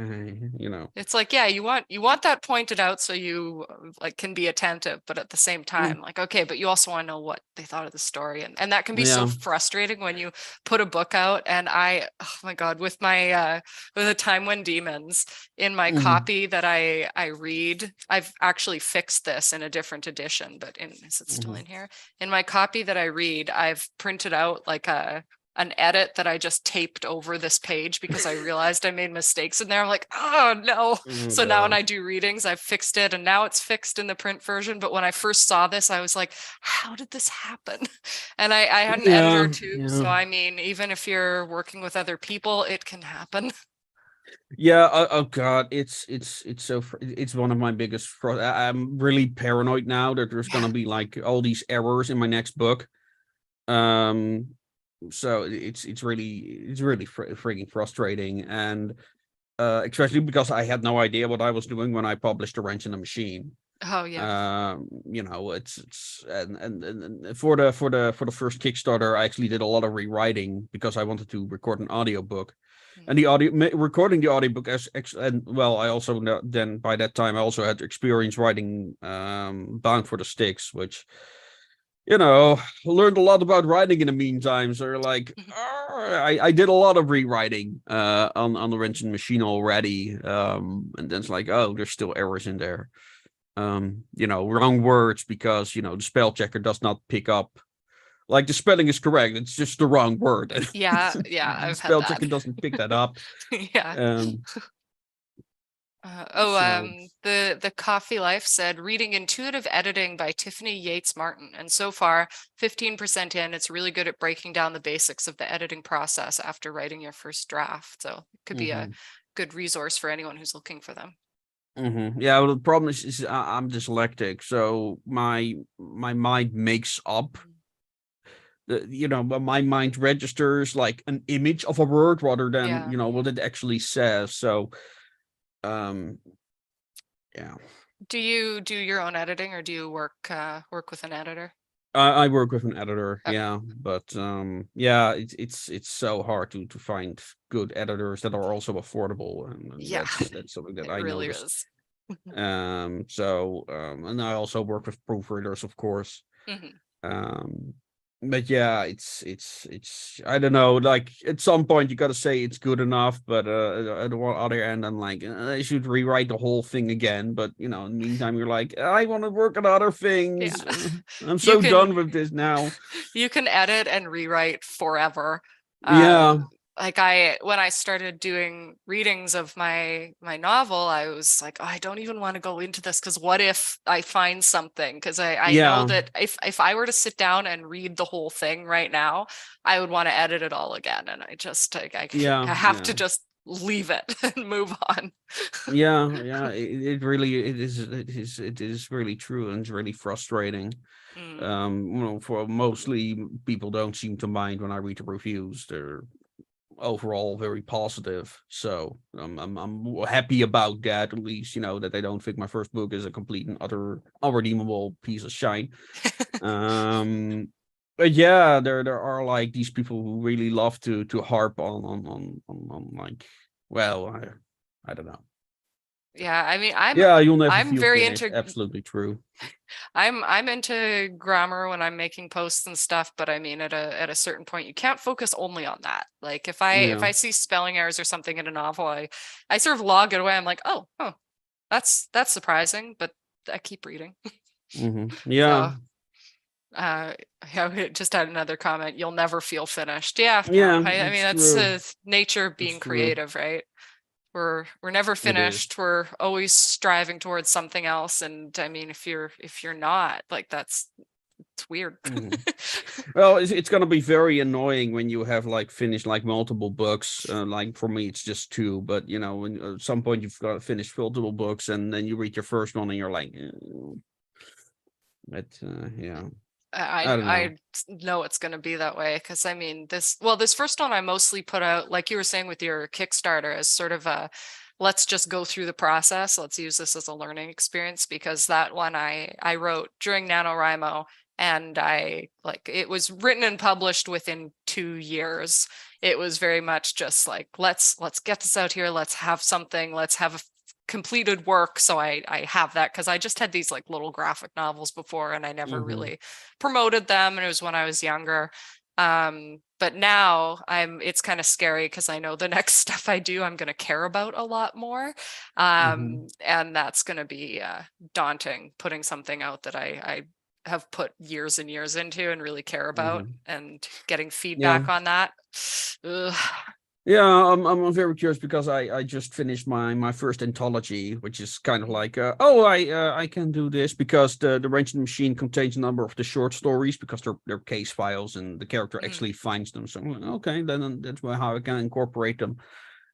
It's like, yeah, you want that pointed out so you like can be attentive, but at the same time, Mm, like, okay, but you also want to know what they thought of the story. And that can be so yeah. frustrating when you put a book out. And oh my God, with my with the Time When Demons, in my Mhm, copy that I read, I've actually fixed this in a different edition, but is it still mhm. in here? In my copy that I read, I've printed out like an edit that I just taped over this page because I realized I made mistakes in there. I'm like, oh no. Oh So now when I gosh. do readings, I've fixed it, and now it's fixed in the print version. But when I first saw this, I was like, how did this happen? And I had an editor Yeah, too. yeah. So I mean, even if you're working with other people, it can happen. Yeah. Oh God, it's one of my biggest. I'm really paranoid now that there's Yeah. gonna be like all these errors in my next book. Um, so it's really freaking frustrating, and especially because I had no idea what I was doing when I published A Wrench in the Machine. Oh yeah. It's and for the first Kickstarter, I actually did a lot of rewriting because I wanted to record an audiobook. And Mm. recording the audiobook and well, I also then by that time I also had experience writing Bound for the Sticks, which learned a lot about writing in the meantime. So like, I did a lot of rewriting on the Wrench and Machine already. And then it's like, oh, there's still errors in there. Wrong words because the spell checker does not pick up. Like the spelling is correct, it's just the wrong word. Yeah, yeah, The I've had spell that. checker doesn't pick that up. Yeah. Um, Oh, so the Coffee Life said reading Intuitive Editing by Tiffany Yates Martin, and so far 15% in, it's really good at breaking down the basics of the editing process after writing your first draft. So it could be a mhm, good resource for anyone who's looking for them. yeah. Well, the problem is I'm dyslexic, so my mind makes up but my mind registers like an image of a word rather than Yeah. what it actually says. So um yeah. Do you do your own editing, or do you work with an editor? I work with an editor, Okay. yeah, but yeah, it's so hard to find good editors that are also affordable, and Yeah, that's something that it I really noticed. is. And I also work with proofreaders, of course. Mhm. Um, but yeah, it's I don't know. Like at some point, you got to say it's good enough, but at the other end, I'm like, I should rewrite the whole thing again. But in the meantime, you're like, I want to work on other Yeah. things. I'm You so can done with this now. you can edit and rewrite forever. Uh, Yeah, like when I started doing readings of my novel, I was like, oh, I don't even want to go into this because what if I find something? Because I know yeah, that if I were to sit down and read the whole thing right now, I would want to edit it all again, and I just yeah, I have yeah. to just leave it and move on. Yeah. It really it is really true, and it's really frustrating. Mm, For mostly people don't seem to mind when I read the reviews. They're overall very positive. So I'm happy about that. At least that they don't think my first book is a complete and utter unredeemable piece of shite. Um, but yeah, there are like these people who really love to harp on like, well, I don't know. yeah, I mean, Yeah, you'll never I'm feel very finished. into Absolutely true. I'm into grammar when I'm making posts and stuff, but I mean at a certain point you can't focus only on that. Like if Yeah. I see spelling errors or something in a novel, I sort of log it away. I'm like, oh, that's surprising, but I keep reading. Yeah. So yeah, we just had another comment. You'll never feel finished. Yeah, no, Yeah, I mean it's that's true. nature of It's being true. creative, right? We're never It is. finished. We're always striving towards something else. And I mean, if you're not, like it's weird. Mhm. Well, it's gonna be very annoying when you have like finished like multiple books. Like for me, it's just two. But when at some point you've got to finish multiple books, and then you read your first one, and you're like, yeah, I don't know. I know it's going to be that way because I mean this first one I mostly put out like you were saying with your Kickstarter as sort of a let's just go through the process. Let's use this as a learning experience because that one I wrote during NaNoWriMo and I like it was written and published within 2 years. It was very much just like let's get this out here. Let's have something. Let's have a completed work. So I have that because I just had these like little graphic novels before and I never Hmm. really promoted them, and it was when I was younger. But now it's kind of scary because I know the next stuff I do I'm going to care about a lot more, Hmm. and that's going to be daunting, putting something out that I have put years and years into and really care about, Hmm. and getting Yeah. feedback on that. Ugh. Yeah, I'm very curious because I just finished my first anthology, which is kind of like I can do this because the Wrenching Machine contains a number of the short stories because they're case files and the character Mm, actually finds them. So I'm like, okay, then that's how I can incorporate them.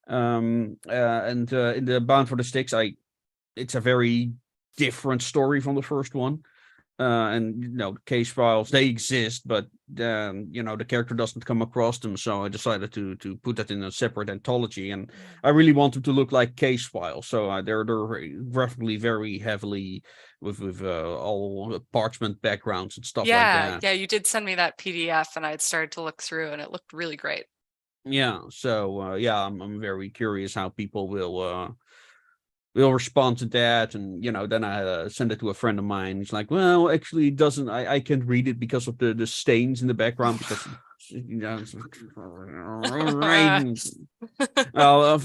And in the Bound for the Sticks, it's a very different story from the first one. And case files, they exist, but the character doesn't come across them, so I decided to put that in a separate anthology, and mm. I really want them to look like case files, so they're graphically very heavily with all parchment backgrounds and stuff like Yeah, that. yeah, you did send me that PDF and I had started to look through and it looked really great. Yeah, so yeah, I'm very curious how people will respond to that, and then I send it to a friend of mine. He's like, well, actually it doesn't. I can't read it because of the stains in the background, because it's right. Well,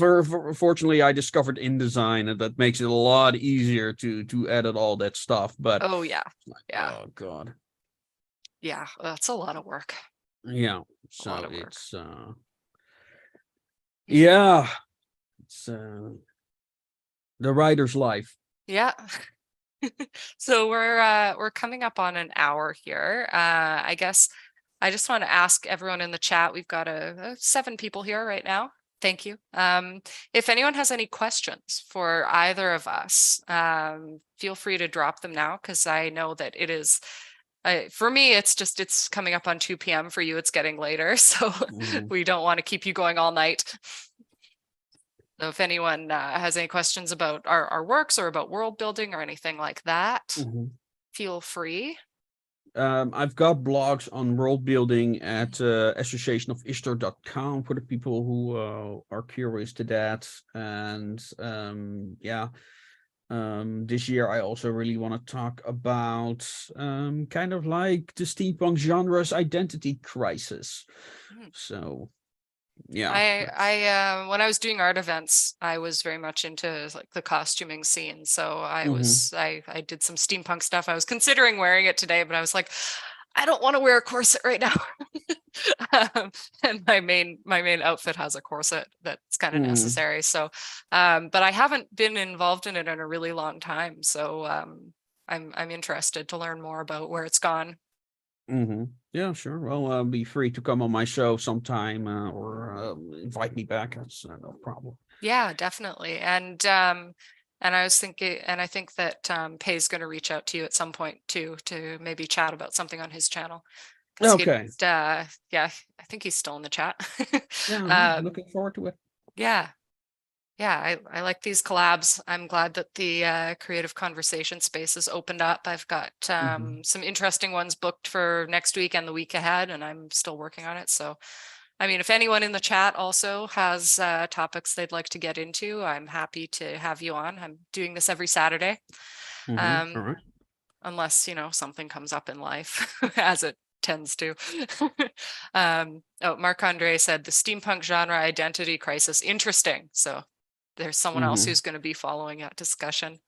fortunately I discovered InDesign, and that makes it a lot easier to edit all that stuff, but Oh yeah. Yeah. oh god. Yeah. That's a lot of work. Yeah, A lot so of work. it's yeah, it's the writer's life. Yeah. So we're coming up on an hour here. I guess I just want to ask everyone in the chat. We've got 7 people here right now. Thank you. If anyone has any questions for either of us, feel free to drop them now because I know that it is for me, it's coming up on 2 p.m. For you, it's getting later. So Mhm. we don't want to keep you going all night. So if anyone has any questions about our works or about world building or anything like that, Mhm. feel free. I've got blogs on world building at associationofishtar.com for the people who are curious to that. And this year I also really want to talk about kind of like the steampunk genre's identity crisis. So yeah, I when I was doing art events, I was very much into like the costuming scene. So I did some steampunk stuff. I was considering wearing it today, but I was like, I don't want to wear a corset right now. And my main outfit has a corset that's kind of necessary. So but I haven't been involved in it in a really long time. So I'm interested to learn more about where it's gone. Yeah, sure. Well, be free to come on my show sometime or invite me back. That's no problem. Yeah, definitely. And I was thinking, and I think that Pay's going to reach out to you at some point too, to maybe chat about something on his channel. Because Okay. yeah, I think he's still in the chat. Yeah, I'm looking forward to it. Yeah. Yeah, I like these collabs. I'm glad that the creative conversation space has opened up. I've got some interesting ones booked for next week and the week ahead, and I'm still working on it. So, I mean, if anyone in the chat also has topics they'd like to get into, I'm happy to have you on. I'm doing this every Saturday. All right. Unless, something comes up in life, as it tends to. Marc Andre said the steampunk genre identity crisis. Interesting. So there's someone else who's going to be following that discussion.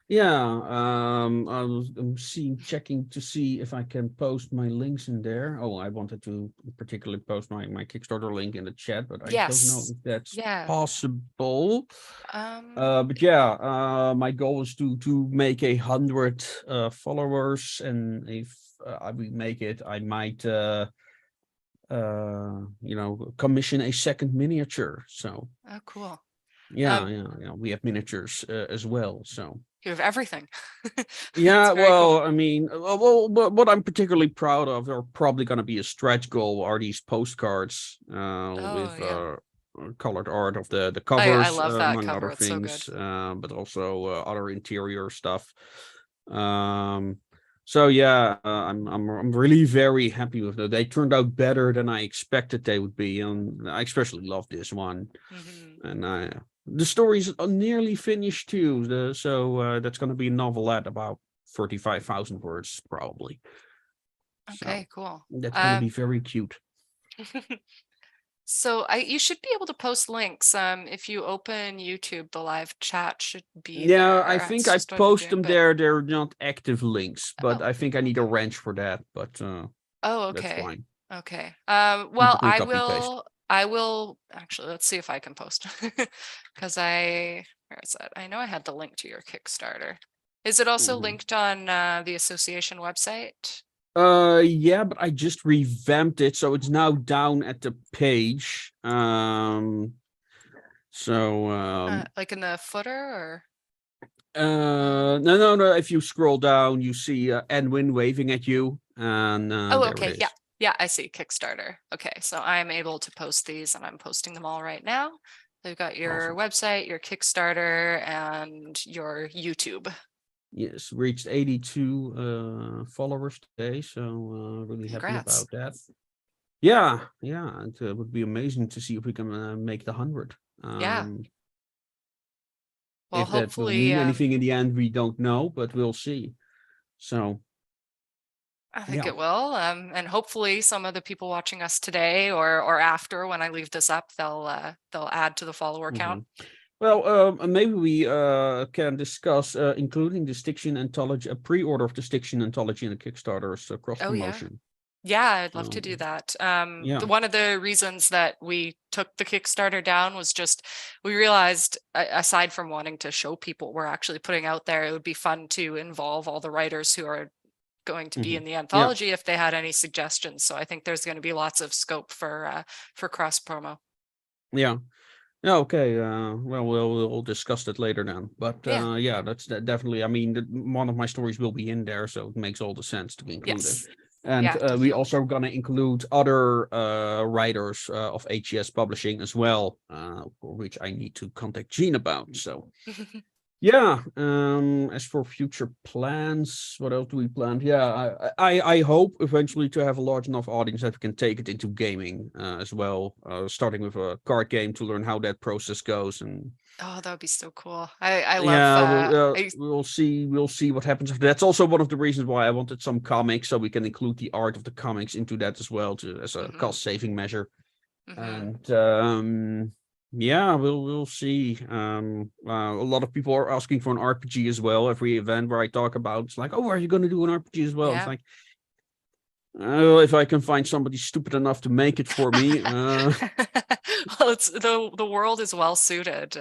Yeah, I'm checking to see if I can post my links in there. Oh, I wanted to particularly post my Kickstarter link in the chat, but I don't know if that's possible. But yeah, my goal is to make 100 followers, and if we make it, I might commission a second miniature. So cool. Yeah, we have miniatures as well. So you have everything. Yeah, well, cool. I mean, what I'm particularly proud of are probably going to be a stretch goal are these postcards with colored art of the covers, I love that among cover. other It's things, so good. but also other interior stuff. So yeah, I'm really very happy with them. They turned out better than I expected they would be, and I especially love this one. And the story's nearly finished too. So that's going to be a novelette about 35,000 words probably. Okay, cool. That's going to be very cute. So you should be able to post links. If you open YouTube, the live chat should be there. I think I post them there. They're not active links, but I think I need a wrench for that. But okay. That's fine. Okay. Well, I will actually, let's see if I can post because where is that? I know I had the link to your Kickstarter. Is it also linked on the association website? Yeah, but I just revamped it, so it's now down at the page. Like in the footer or? No. If you scroll down, you see Edwin waving at you, and okay, yeah, I see Kickstarter. Okay, so I'm able to post these, and I'm posting them all right now. They've got your website, your Kickstarter, and your YouTube. Yes, reached 82 followers today, so really happy about that. Yeah, it would be amazing to see if we can make the 100. Well, if hopefully that will mean anything in the end, we don't know, but we'll see. So I think it will. And hopefully some of the people watching us today or after when I leave this up, they'll add to the follower count. Well, maybe we can discuss including the Stiction Anthology, a pre-order of the Stiction Anthology in the Kickstarter's cross promotion. Yeah, I'd love to do that. One of the reasons that we took the Kickstarter down was just we realized, aside from wanting to show people we're actually putting out there, it would be fun to involve all the writers who are going to be in the anthology if they had any suggestions. So I think there's going to be lots of scope for cross promo. Yeah. Okay. Well, we'll discuss that later then. But that's definitely. I mean, one of my stories will be in there, so it makes all the sense to include it. And we also are gonna include other writers of HES Publishing as well, for which I need to contact Jean about. So Yeah. As for future plans, what else do we plan? Yeah, I hope eventually to have a large enough audience that we can take it into gaming as well. Starting with a card game to learn how that process goes, and Oh, that would be so cool. I love yeah, we'll see. We'll see what happens. That's also one of the reasons why I wanted some comics, so we can include the art of the comics into that as well, to as a hmm cost saving measure. hmm And yeah, we'll see. A lot of people are asking for an RPG as well. Every event where I talk about, it's like, oh, are you going to do an RPG as well? It's Yeah. like, if I can find somebody stupid enough to make it for me. Well, it's the world is well suited.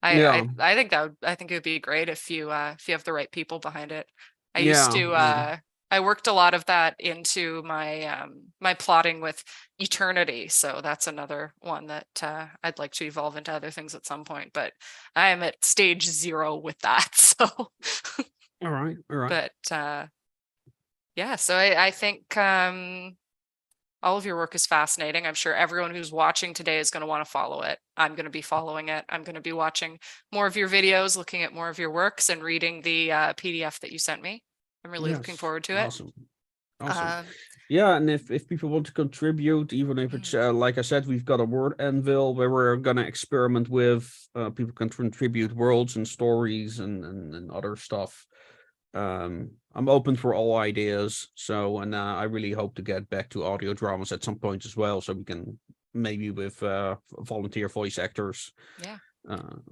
Yeah, I think I think it would be great if you have the right people behind it. I used yeah, to I worked a lot of that into my plotting with Eternity, so that's another one that I'd like to evolve into other things at some point, but I am at stage 0 with that. So all right, all right. but yeah, so I think all of your work is fascinating. I'm sure everyone who's watching today is going to want to follow it. I'm going to be following it. I'm going to be watching more of your videos, looking at more of your works, and reading the PDF that you sent me. I'm really looking Yes, forward to it. awesome, awesome. Um, Yeah, and if people want to contribute, even if it's like I said, we've got a word anvil where we're gonna experiment with. People can contribute worlds and stories and other stuff. I'm open for all ideas. So, and I really hope to get back to audio dramas at some point as well, so we can maybe with volunteer voice actors. yeah,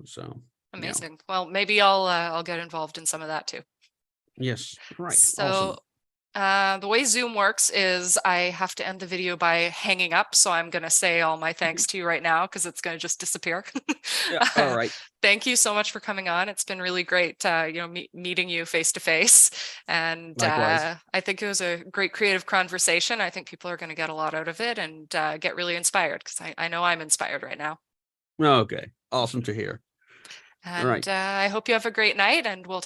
So yeah, amazing. Well, maybe I'll get involved in some of that too. yes, right, So awesome. the way Zoom works is I have to end the video by hanging up. So I'm going to say all my thanks to you right now because it's going to just disappear. Yeah, all right. Thank you so much for coming on. It's been really great, meeting you face to face. And Likewise. I think it was a great creative conversation. I think people are going to get a lot out of it and get really inspired because I know I'm inspired right now. Okay, awesome to hear. All right. And I hope you have a great night and we'll